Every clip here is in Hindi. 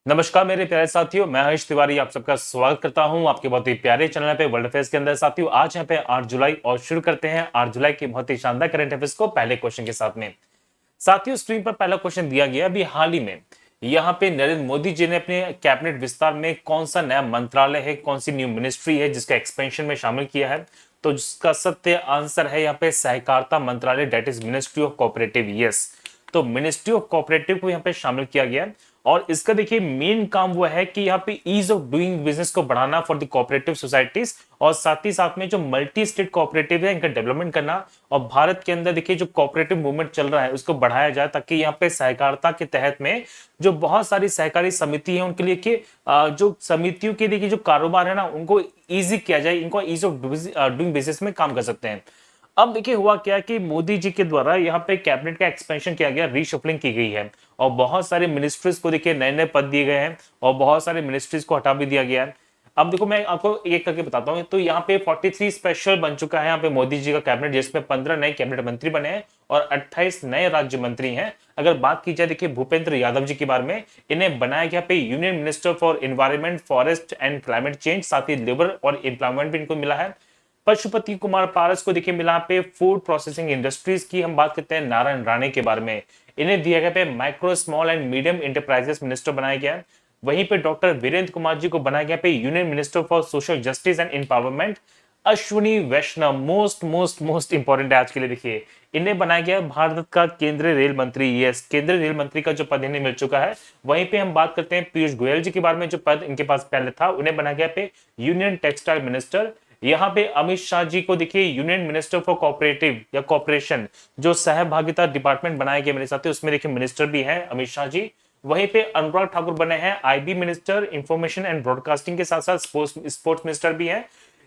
नमस्कार मेरे प्यारे साथियों, मैं हरीश तिवारी आप सबका स्वागत करता हूं आपके बहुत ही प्यारे चैनल पे वर्ल्ड अफेयर्स के अंदर। साथियों आज यहाँ पे 8 जुलाई और शुरू करते हैं 8 जुलाई के बहुत ही शानदार करंट अफेयर्स को पहले क्वेश्चन के साथ में। साथियों स्क्रीन पर पहला क्वेश्चन दिया गया अभी हाल ही में यहाँ पे नरेंद्र मोदी जी ने अपने कैबिनेट विस्तार में कौन सा नया मंत्रालय है, कौन सी न्यू मिनिस्ट्री है जिसका एक्सपेंशन में शामिल किया है। तो जिसका सत्य आंसर है यहाँ पे सहकारिता मंत्रालय, that is ministry of cooperative. Yes, तो मिनिस्ट्री ऑफ कोऑपरेटिव को यहाँ पे शामिल किया गया है और इसका देखिए मेन काम वो है कि यहाँ पे ईज ऑफ डूइंग बिजनेस को बढ़ाना फॉर द कोऑपरेटिव सोसाइटीज और साथ ही साथ में जो मल्टी स्टेट कोऑपरेटिव है इनका डेवलपमेंट करना और भारत के अंदर देखिए जो कोऑपरेटिव मूवमेंट चल रहा है उसको बढ़ाया जाए ताकि यहाँ पे सहकारिता के तहत में जो बहुत सारी सहकारी समिति है उनके लिए कि जो समितियों के देखिए जो कारोबार है ना उनको ईजी किया जाए, इनको ईज ऑफ डूइंग बिजनेस में काम कर सकते हैं। अब देखिए हुआ क्या कि मोदी जी के द्वारा यहाँ पे कैबिनेट का एक्सपेंशन किया गया, रीशफलिंग की गई है और बहुत सारे मिनिस्ट्रीज को देखिए नए नए पद दिए गए हैं और बहुत सारे मिनिस्ट्रीज को हटा भी दिया गया है। अब देखो मैं आपको एक करके बताता हूँ। तो यहाँ पे 43 स्पेशल बन चुका है यहाँ पे मोदी जी का कैबिनेट, जिसमें 15 नए कैबिनेट मंत्री बने हैं और 28 नए राज्य मंत्री हैं। अगर बात की जाए देखिए भूपेंद्र यादव जी के बारे में, इन्हें बनाया गया पे union minister for environment, forest and climate change, साथ ही लेबर और एम्प्लॉयमेंट भी इनको मिला है। पशुपति कुमार पारस को देखिए मिला पे फूड प्रोसेसिंग इंडस्ट्रीज की हम बात करते हैं नारायण राणे के बारे में, इन्हें दिया गया पे micro small and medium enterprises minister बनाया गया। वहीं पे डॉक्टर वीरेंद्र कुमार जी को बनाया गया पे union minister for social justice and empowerment. Ashwini Vaishnaw most most most important है आज के लिए, देखिए इन्हें बनाया गया भारत का केंद्रीय रेल मंत्री। यस, केंद्रीय रेल मंत्री का जो पद इन्हें मिल चुका है। वहीं पे हम बात करते हैं पीयूष गोयल जी के बारे में, जो पद इनके पास पहले था उन्हें बनाया गया पे यूनियन टेक्सटाइल मिनिस्टर। यहाँ पे अमित शाह जी को देखिए यूनियन मिनिस्टर फॉर कोऑपरेटिव या कॉपरेशन, जो सहभागिता डिपार्टमेंट बनाया गया मेरे साथ, उसमें देखिए मिनिस्टर भी हैं अमित शाह जी। वहीं पे अनुराग ठाकुर बने हैं IB minister, information and broadcasting के साथ साथ स्पोर्ट्स मिनिस्टर भी हैं।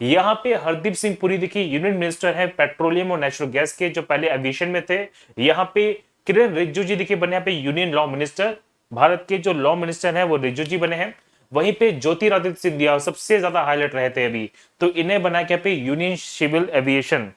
यहाँ पे हरदीप सिंह पुरी देखिए यूनियन मिनिस्टर है पेट्रोलियम और नेचुरल गैस के, जो पहले एविएशन में थे। यहाँ पे किरण रिजिजू जी देखिए बने यहाँ पे यूनियन लॉ मिनिस्टर, भारत के जो लॉ मिनिस्टर हैं वो रिजिजू जी बने हैं। वहीं पे ज्योतिरादित्य सिंधिया सबसे ज्यादा हाईलाइट रहे थे अभी, तो इन्हें बना के पे यूनियन सिविल एविएशन।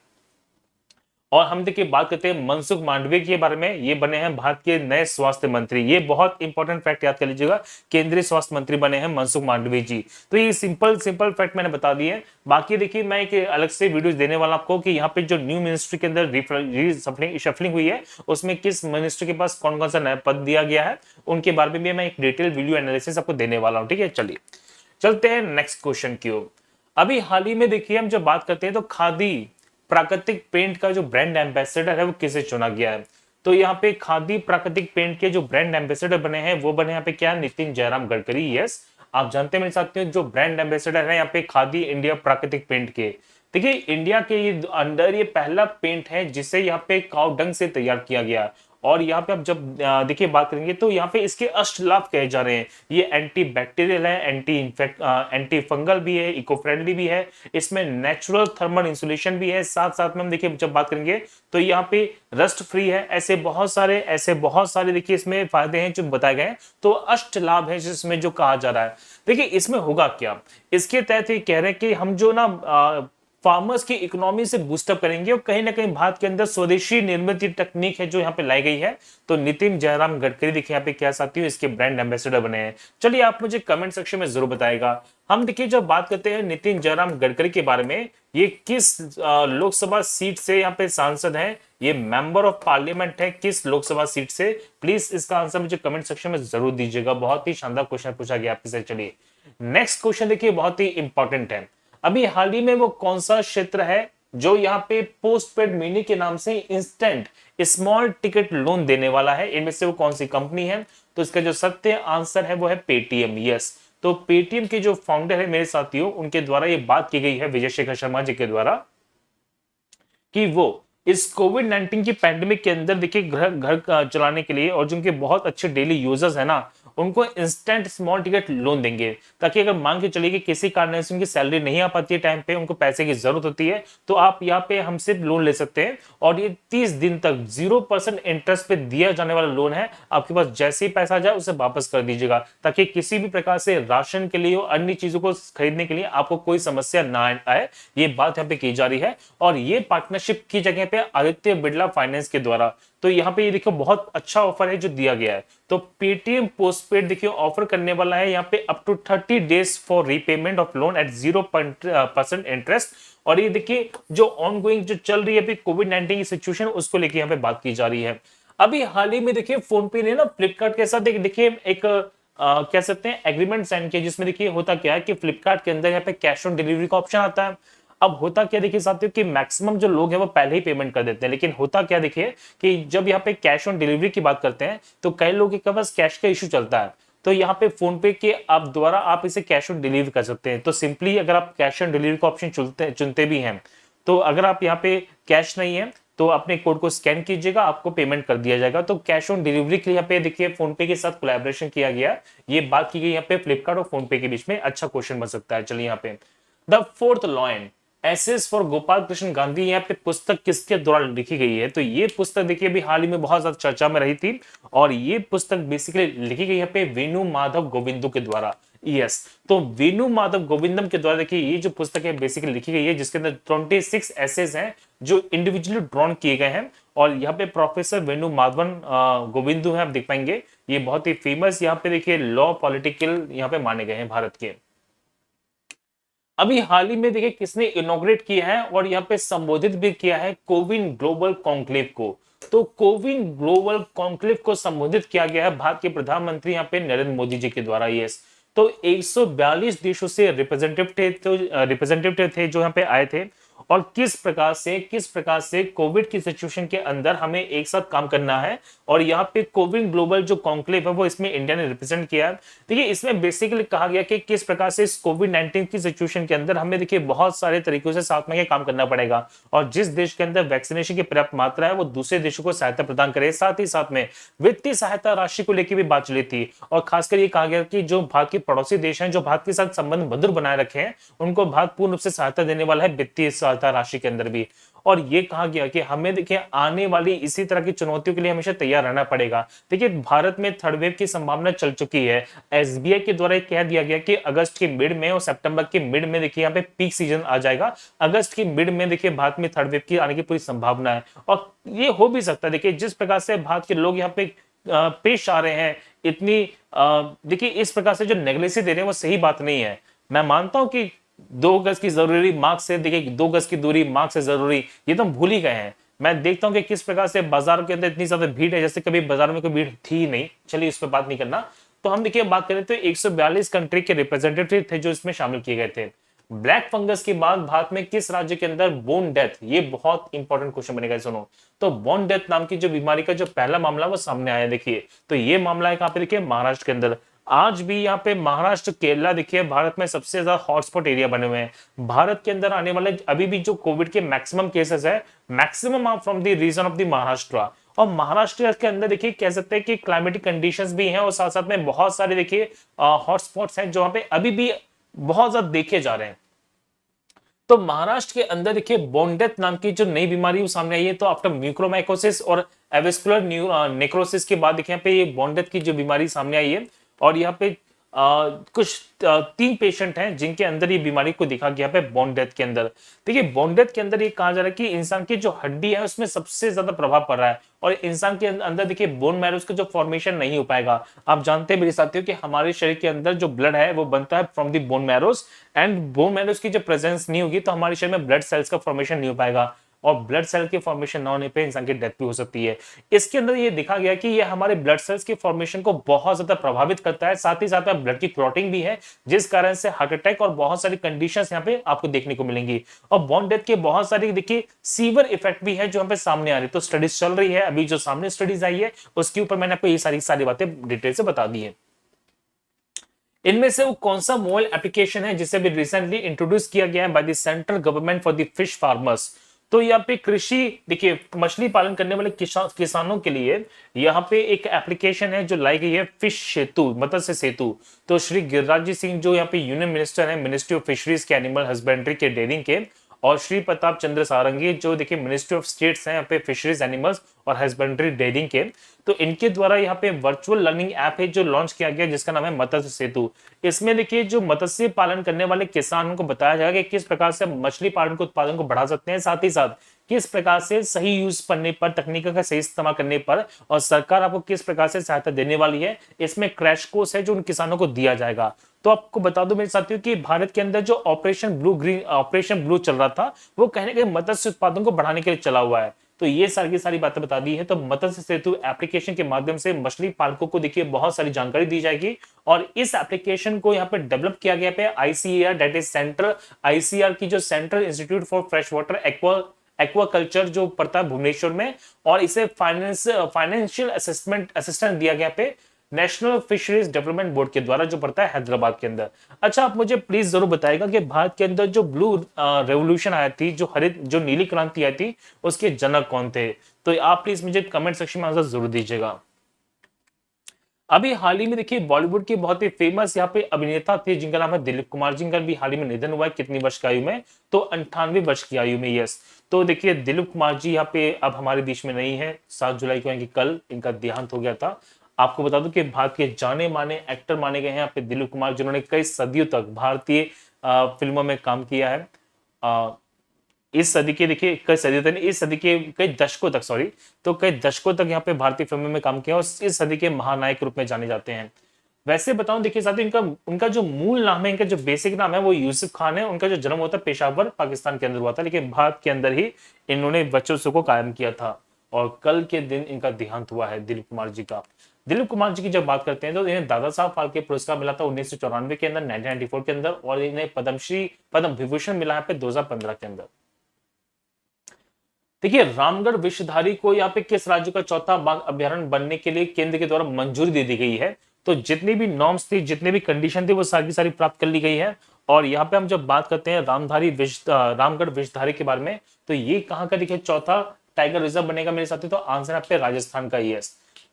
और हम देखिए बात करते हैं मनसुख मांडविया के बारे में, ये बने हैं भारत के नए स्वास्थ्य मंत्री। ये बहुत इंपॉर्टेंट फैक्ट याद कर लीजिएगा, केंद्रीय स्वास्थ्य मंत्री बने हैं मनसुख मांडविया जी। तो ये सिंपल सिंपल फैक्ट मैंने बता दिए। बाकी देखिए मैं एक अलग से वीडियो देने वाला आपको कि यहाँ पे जो न्यू मिनिस्ट्री के अंदर शफलिंग हुई है उसमें किस मिनिस्टर के पास कौन कौन सा नया पद दिया गया है, उनके बारे में भी मैं एक डिटेल वीडियो एनालिसिस आपको देने वाला हूँ। ठीक है, चलिए चलते हैं नेक्स्ट क्वेश्चन की ओर। अभी हाल ही में देखिए हम जब बात करते हैं तो खादी प्राकृतिक पेंट का जो ब्रांड एम्बेसडर है वो किसे चुना गया है। तो यहाँ पे खादी प्राकृतिक पेंट के जो ब्रांड एम्बेसडर बने हैं वो बने यहाँ पे क्या, नितिन जयराम गडकरी। यस, आप जानते हैं मेरे साथियों जो ब्रांड एम्बेसडर है यहाँ पे खादी इंडिया प्राकृतिक पेंट के। देखिए इंडिया के ये अंदर ये पहला पेंट है जिसे यहाँ पे काऊ डंग से तैयार किया गया। और यहाँ पे आप जब देखिए बात करेंगे तो यहाँ पे इसके अष्ट लाभ कहे जा रहे हैं। ये एंटी बैक्टीरियल है, एंटी फंगल भी है, इको फ्रेंडली भी है, इसमें नेचुरल थर्मल इंसुलेशन भी है। साथ साथ में हम देखिए जब बात करेंगे तो यहाँ पे रस्ट फ्री है। ऐसे बहुत सारे देखिए इसमें फायदे हैं जो बताए गए। तो अष्ट लाभ है जिसमें जो कहा जा रहा है। देखिए इसमें होगा क्या, इसके तहत ये कह रहे हैं कि हम जो ना फार्मर्स की इकोनॉमी से बूस्टअप करेंगे और कहीं ना कहीं भारत के अंदर स्वदेशी निर्मित टेक्निक है जो यहाँ पे लाई गई है। तो नितिन जयराम गडकरी देखिए यहाँ पे क्या साथियों इसके ब्रांड एम्बेसडर बने हैं। चलिए आप मुझे कमेंट सेक्शन में जरूर बताएगा। हम देखिए जब बात करते हैं नितिन जयराम गडकरी के बारे में, ये किस लोकसभा सीट से यहाँ पे सांसद हैं, ये मेंबर ऑफ पार्लियामेंट है, किस लोकसभा सीट से, प्लीज इसका आंसर मुझे कमेंट सेक्शन में जरूर दीजिएगा। बहुत ही शानदार क्वेश्चन पूछा गया आपसे। चलिए नेक्स्ट क्वेश्चन देखिए बहुत ही इंपॉर्टेंट है। अभी हाल ही में वो कौन सा क्षेत्र है जो यहाँ पे पोस्ट पेड मनी के नाम से इंस्टेंट स्मॉल टिकट लोन देने वाला है, इनमें से वो कौन सी कंपनी है। तो इसका जो सत्य आंसर है वो है पेटीएम। यस, तो पेटीएम के जो फाउंडर है मेरे साथियों उनके द्वारा ये बात की गई है विजय शेखर शर्मा जी के द्वारा कि वो इस कोविड 19 की पैंडेमिक के अंदर देखिए घर घर चलाने के लिए और जिनके बहुत अच्छे डेली यूजर्स है ना उनको इंस्टेंट स्मॉल टिकट लोन देंगे, ताकि अगर मान के चलिए कि किसी कारण से उनकी सैलरी नहीं आ पाती है टाइम पे, उनको पैसे की जरूरत होती है, तो आप यहाँ पे हमसे लोन ले सकते हैं। और ये 30 दिन तक 0% इंटरेस्ट पे दिया जाने वाला लोन है। आपके पास जैसे ही पैसा आ जाए उसे वापस कर दीजिएगा, ताकि किसी भी प्रकार से राशन के लिए और अन्य चीजों को खरीदने के लिए आपको कोई समस्या ना आए। ये बात यहाँ पे की जा रही है और ये पार्टनरशिप की जगह पे आदित्य बिड़ला फाइनेंस के द्वारा। तो यहाँ पे ये देखिए बहुत अच्छा ऑफर है जो दिया गया है। तो पेटीएम पोस्टपेड देखिए ऑफर करने वाला है यहाँ पे up to 30 days for repayment of loan at 0% interest. और ये देखिए जो ऑनगोइंग जो चल रही है अभी कोविड-19 की सिचुएशन, उसको लेके यहाँ पे बात की जा रही है। अभी हाल ही में देखिए फोन पे ने ना फ्लिपकार्ट के साथ देखिए एक कह सकते हैं एग्रीमेंट साइन किया, जिसमें देखिए होता क्या है कि फ्लिपकार्ट के अंदर यहाँ पे कैश ऑन डिलीवरी का ऑप्शन आता है। अब होता क्या देखिए साथियों कि मैक्सिमम जो लोग हैं वो पहले ही पेमेंट कर देते हैं, लेकिन होता क्या देखिए कि जब यहाँ पे कैश ऑन डिलीवरी की बात करते हैं तो कई लोगों के पास कैश का इशू चलता है। तो यहाँ पे फोन पे के आप द्वारा आप इसे कैश ऑन डिलीवरी कर सकते हैं। तो सिंपली अगर आप कैश ऑन डिलीवरी का ऑप्शन चुनते भी हैं, तो अगर आप यहाँ पे कैश नहीं है तो अपने कोड को स्कैन कीजिएगा, आपको पेमेंट कर दिया जाएगा। तो कैश ऑन डिलीवरी के लिए यहाँ पे देखिए फोन पे के साथ कोलैबोरेशन किया गया, ये बात की गई यहाँ पे फ्लिपकार्ट और फोन पे के बीच में। अच्छा क्वेश्चन बन सकता है। चलिए यहाँ पे the fourth lion essays for Gopal Krishna Gandhi, यहाँ पे पुस्तक किसके द्वारा लिखी गई है? तो ये पुस्तक देखिए अभी हाल ही में बहुत ज्यादा चर्चा में रही थी, और ये पुस्तक बेसिकली लिखी गई है पे वेणु माधव गोविंदू के द्वारा। यस, तो वेणु माधव गोविंदम के द्वारा देखिए ये जो पुस्तक है बेसिकली लिखी गई है, जिसके अंदर 26 एसेस हैं जो इंडिविजुअली ड्रॉन किए गए हैं। और यहाँ पे प्रोफेसर वेणु माधवन गोविंदू है, आप देख पाएंगे ये बहुत ही फेमस यहाँ पे देखिए लॉ पॉलिटिकल यहाँ पे माने गए हैं भारत के। अभी हाल ही में देखिए किसने इनॉग्रेट किया है और यहाँ पे संबोधित भी किया है कोविन ग्लोबल कॉन्क्लेव को? तो कोविन ग्लोबल कॉन्क्लेव को संबोधित किया गया है भारत के प्रधानमंत्री यहाँ पे नरेंद्र मोदी जी के द्वारा। यस, तो 142 देशों से रिप्रेजेंटेटिव थे जो यहाँ पे आए थे, और किस प्रकार से कोविड की सिचुएशन के अंदर हमें एक साथ काम करना है। और यहाँ पे कोविन ग्लोबल जो कॉन्क्लेव है वो इसमें इंडिया ने रिप्रेजेंट किया है। देखिए इसमें बेसिकली कहा गया कि किस प्रकार से इस कोविड-19 की सिचुएशन के अंदर हमें देखिए बहुत सारे तरीकों से साथ में काम करना पड़ेगा, और जिस देश के अंदर वैक्सीनेशन की पर्याप्त मात्रा है वो दूसरे देशों को सहायता प्रदान करे। साथ ही साथ में वित्तीय सहायता राशि को लेकर भी बात चली थी, और खासकर ये कहा गया कि जो भारत के पड़ोसी देश हैं जो भारत के साथ संबंध मधुर बनाए रखे हैं, उनको भारत पूर्ण रूप से सहायता देने वाला है वित्तीय सहायता राशि के अंदर भी। और ये कहा गया कि हमें देखिए आने वाली इसी तरह की चुनौतियों के लिए हमेशा तैयार रहना पड़ेगा। देखिए भारत में थर्ड वेव की संभावना चल चुकी है। एसबीआई के द्वारा कह दिया गया कि अगस्त के मिड में और सितंबर के मिड में देखिए यहाँ पे पीक सीजन आ जाएगा। अगस्त के मिड में देखिए भारत में थर्ड वेव की आने की पूरी संभावना है, और ये हो भी सकता है। देखिए जिस प्रकार से भारत के लोग यहाँ पे पेश आ रहे हैं, इतनी देखिए इस प्रकार से जो नेगलेसी दे रहे हैं वो सही बात नहीं है। मैं मानता हूं कि 2 गज की जरूरी, मास्क से देखिए 2 गज की दूरी मास्क से जरूरी, ये तो हम भूल ही गए हैं। मैं देखता हूं कि किस प्रकार से बाजार के अंदर इतनी ज्यादा भीड़ है, जैसे कभी बाजार में कोई भीड़ थी ही नहीं। चलिए इस पर बात नहीं करना। तो हम देखिए बात करें तो 142 कंट्री के रिप्रेजेंटेटिव थे जो इसमें शामिल किए गए थे। ब्लैक फंगस के बाद भारत में किस राज्य के अंदर बोन डेथ, ये बहुत इंपॉर्टेंट क्वेश्चन बनेगा, सुनो। तो बोन डेथ नाम की जो बीमारी का जो पहला मामला वो सामने आया, देखिए तो ये मामला है कहां पे? देखिए महाराष्ट्र के अंदर। आज भी यहाँ पे महाराष्ट्र केरला देखिए भारत में सबसे ज्यादा हॉटस्पॉट एरिया बने हुए हैं। भारत के अंदर आने वाले अभी भी जो कोविड के मैक्सिमम केसेस है, maximum are from the region of the Maharashtra. और महाराष्ट्र के अंदर देखिए कह सकते हैं कि क्लाइमेटिक कंडीशंस भी हैं, और साथ साथ में बहुत सारे देखिए हॉटस्पॉट्स हैं जो वहां पे अभी भी बहुत ज्यादा देखे जा रहे हैं। तो महाराष्ट्र के अंदर देखिए बोन डेथ नाम की जो नई बीमारी वो सामने आई है। तो आफ्टर म्यूकोरमाइकोसिस और एविस्कुलर नेक्रोसिस के बाद देखिए यहाँ पे ये बोन डेथ की जो बीमारी सामने आई है, और यहाँ पे कुछ 3 पेशेंट हैं जिनके अंदर ये बीमारी को देखा गया है बोन डेथ के अंदर। देखिए बोन डेथ के अंदर ये कहा जा रहा है कि इंसान की जो हड्डी है उसमें सबसे ज्यादा प्रभाव पड़ रहा है, और इंसान के अंदर देखिए बोन मैरो का जो फॉर्मेशन नहीं हो पाएगा। आप जानते हैं मेरे साथियों कि हमारे शरीर के अंदर जो ब्लड है वो बनता है from the bone marrows, and bone marrows की जो प्रेजेंस नहीं होगी तो हमारे शरीर में ब्लड सेल्स का फॉर्मेशन नहीं हो पाएगा, और ब्लड सेल के फॉर्मेशन ना होने पे इंसान की डेथ भी हो सकती है। इसके अंदर ये देखा गया कि ये हमारे ब्लड सेल्स के फॉर्मेशन को बहुत ज्यादा प्रभावित करता है। साथ ही साथ में ब्लड की क्लॉटिंग भी है, जिस कारण से हार्ट अटैक और बहुत सारी कंडीशंस यहाँ पे आपको देखने को मिलेंगी। और बोन डेथ के बहुत सारी देखिए सीवियर इफेक्ट भी है जो यहाँ पे सामने आ रही है। तो स्टडीज चल रही है, अभी जो सामने स्टडीज आई है उसके ऊपर मैंने आपको ये सारी बातें डिटेल से बता दी है। इनमें से वो कौन सा मोबाइल एप्लीकेशन है जिसे भी रिसेंटली इंट्रोड्यूस किया गया है by the central government for the fish farmers? तो यहाँ पे कृषि देखिए मछली पालन करने वाले किसानों के लिए यहाँ पे एक एप्लीकेशन है जो लाई गई है फिश सेतु, मत्स्य सेतु। तो श्री गिरिराज जी सिंह जो यहाँ पे यूनियन मिनिस्टर है मिनिस्ट्री ऑफ फिशरीज के एनिमल हस्बेंड्री के डेयरिंग के, और श्री प्रताप चंद्र सारंगी जो देखिए मिनिस्ट्री ऑफ स्टेट्स हैं यहाँ पे फिशरीज एनिमल्स और हस्बेंड्री डेयरिंग के। तो इनके द्वारा यहाँ पे वर्चुअल लर्निंग ऐप है जो लॉन्च किया गया जिसका नाम है मत्स्य सेतु। इसमें देखिए जो मत्स्य पालन करने वाले किसान को बताया जाएगा कि किस प्रकार से मछली पालन के उत्पादन को बढ़ा सकते हैं, साथ ही साथ किस प्रकार से सही यूज करने पर, तकनीक का सही इस्तेमाल करने पर, और सरकार आपको किस प्रकार से सहायता देने वाली है, इसमें क्रैश कोर्स है जो उन किसानों को दिया जाएगा। तो आपको बता दूं मेरे साथियों कि भारत के अंदर जो ऑपरेशन ब्लू चल रहा था, वो कहीं ना कहीं मत्स्य उत्पादन को बढ़ाने के लिए चला हुआ है। तो ये सारी की सारी बातें बता दी है। तो मत्स्य सेतु एप्लीकेशन के माध्यम से मछली पालकों को देखिए बहुत सारी जानकारी दी जाएगी, और इस एप्लीकेशन को यहाँ पे डेवलप किया गया है ICAR, that is central ICR की जो central institute for fresh water aquaculture जो पड़ता है भुवनेश्वर में, और इसे फाइनेंशियल असिस्टेंट दिया गया पे नेशनल फिशरीज डेवलपमेंट बोर्ड के द्वारा जो पड़ता है हैदराबाद के अंदर। अच्छा, आप मुझे प्लीज जरूर बताइएगा कि भारत के अंदर जो ब्लू रेवोल्यूशन आया थी, जो नीली क्रांति आई थी, उसके जनक कौन थे? तो आप प्लीज मुझे कमेंट सेक्शन में आंसर जरूर दीजिएगा। अभी हाल ही में देखिए बॉलीवुड के बहुत ही फेमस यहाँ पे अभिनेता थे जिनका नाम है दिलीप कुमार, जिनका भी हाल ही में निधन हुआ है। कितनी वर्ष की आयु में? तो 98 वर्ष की आयु में। यस, तो देखिए दिलीप कुमार जी यहाँ पे अब हमारे देश में नहीं है। 7 जुलाई को यानी कल इनका देहांत हो गया था। आपको बता दूं कि भारत के जाने माने एक्टर माने गए हैं यहाँ पे दिलीप कुमार, जिन्होंने कई सदियों तक भारतीय फिल्मों में काम किया है। इस सदी के देखिए कई सदियों तक, इस सदी के कई दशकों तक, सॉरी, तो कई दशकों तक यहाँ पे भारतीय फिल्मों में काम किया और इस सदी के महानायक रूप में जाने जाते हैं। वैसे बताऊं देखिए साथियों, उनका जो मूल नाम है, इनका जो बेसिक नाम है वो यूसुफ खान है। उनका जो जन्म होता है पेशावर पाकिस्तान के अंदर हुआ था, लेकिन भारत के अंदर ही इन्होंने वर्चस्व को कायम किया था, और कल के दिन इनका देहांत हुआ है दिलीप कुमार जी का। दिलीप कुमार जी की जब बात करते हैं तो इन्हें दादा साहब फाल्के पुरस्कार मिला था 1994 के अंदर, 1994 के अंदर, और इन्हें पद्म विभूषण मिला है 2015 के अंदर। देखिए रामगढ़ विषधारी को यहाँ पे किस राज्य का चौथा बाघ अभ्यारण्य बनने के लिए केंद्र के द्वारा मंजूरी दे दी गई है? तो जितनी भी नॉर्म्स थी, जितनी भी कंडीशन थी, वो सारी की सारी प्राप्त कर ली गई है। और यहाँ पे हम जब बात करते हैं रामगढ़ विषधारी के बारे में, तो ये कहाँ का देखिए चौथा टाइगर रिजर्व बनेगा मेरे साथी? तो आंसर यहाँ पे राजस्थान का ही है।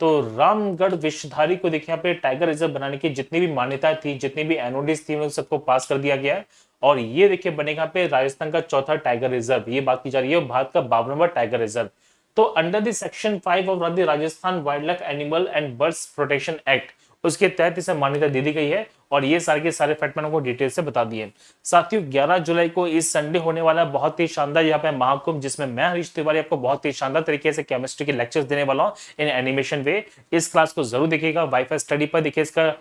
तो रामगढ़ विषधारी को देखिए यहाँ पे टाइगर रिजर्व बनाने की जितनी भी मान्यताएं थी, जितनी भी एनओडीज थी, उन सबको पास कर दिया गया है, और ये देखिए बनेगा पे राजस्थान का चौथा टाइगर रिजर्व। ये बात की जा रही है भारत का 52वां टाइगर रिजर्व। तो under the section 5 of the Rajasthan wild life animal and birds protection act, उसके तहत इसे मान्यता दे दी गई है, और ये सारे के सारे फैक्ट मैंने को डिटेल से बता दिए। साथियों 11 जुलाई को इस संडे होने वाला बहुत ही शानदार यहाँ पे महाकुंभ, जिसमें मैं हरीश तिवारी आपको बहुत ही शानदार तरीके से केमिस्ट्री के लेक्चर्स देने वाला हूँ इन एनिमेशन वे। इस क्लास को जरूर देखिएगा, वाईफाई स्टडी पर देखिए। इसका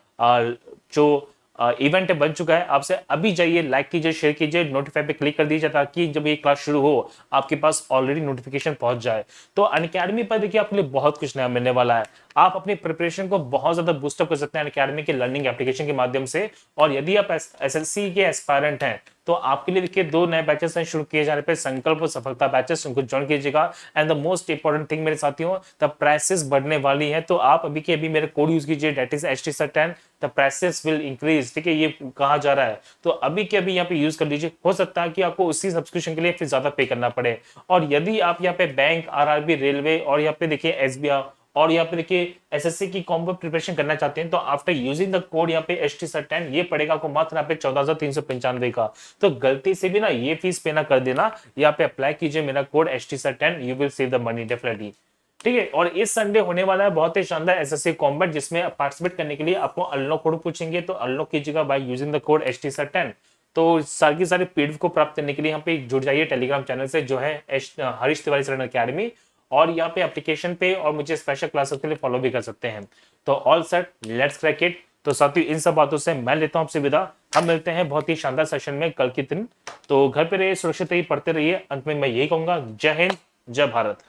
जो इवेंट बन चुका है, आपसे अभी जाइए, लाइक कीजिए, शेयर कीजिए, नोटिफाई पे क्लिक कर दीजिए, ताकि जब ये क्लास शुरू हो आपके पास ऑलरेडी नोटिफिकेशन पहुंच जाए। तो अनअकैडमी पर देखिए आपके लिए बहुत कुछ नया मिलने वाला है। आप अपनी प्रिपरेशन को बहुत ज्यादा बूस्टअप कर सकते हैं अनअकैडमी के लर्निंग एप्लीकेशन के माध्यम से। और यदि आप एसएससी के एस्पायरेंट हैं तो आपके लिए देखिए 2 नए बैचेस शुरू किए जा रहे हैं, संकल्प और सफलता बैचेस, उनको ज्वाइन कीजिएगा। And the most important thing मेरे साथियों, द प्राइसेस बढ़ने वाली है, तो आप अभी के अभी मेरे कोड यूज कीजिए, that is HTSER10, the prices will increase. ठीक है, ये कहा जा रहा है, तो अभी के अभी यहाँ पे यूज कर लीजिए। हो सकता है कि आपको उसी सब्सक्रिप्शन के लिए फिर ज्यादा पे करना पड़े। और यदि आप यहाँ पे बैंक, आरआरबी, रेलवे, और यहाँ पे देखिए एसबीआई, और यहाँ पे देखिए एसएससी की कॉम्बो प्रिपरेशन करना चाहते हैं, तो आफ्टर यूजिंग द कोड यहाँ पे HTSER10, ये पड़ेगा आपको मात्र यहाँ पे 14,395 का। तो गलती से भी ना ये फीस पे ना कर देना, यहाँ पे अप्लाई कीजिए मेरा code HTSER10, you will save the money definitely. ठीक है, और इस संडे होने वाला है बहुत ही शानदार एसएससी कॉम्बैट, जिसमें पार्टिसिपेट करने के लिए आपको अनलॉक कोड पूछेंगे, तो अनलॉक कीजिएगा by using the code HTSER10। तो सारी की सारी पीडीएफ को प्राप्त करने के लिए यहाँ पे जुड़ जाइए टेलीग्राम चैनल से, जो है हरीश तिवारी सर अकेडमी, और यहाँ पे एप्लीकेशन पे, और मुझे स्पेशल क्लासेस के लिए फॉलो भी कर सकते हैं। तो all set, let's crack it. तो साथियों इन सब बातों से मैं लेता हूं आपसे विदा। हम मिलते हैं बहुत ही शानदार सेशन में कल के दिन। तो घर पे रहिए, सुरक्षित रहिए, पढ़ते रहिए। अंत में मैं यही कहूंगा, जय हिंद, जय भारत।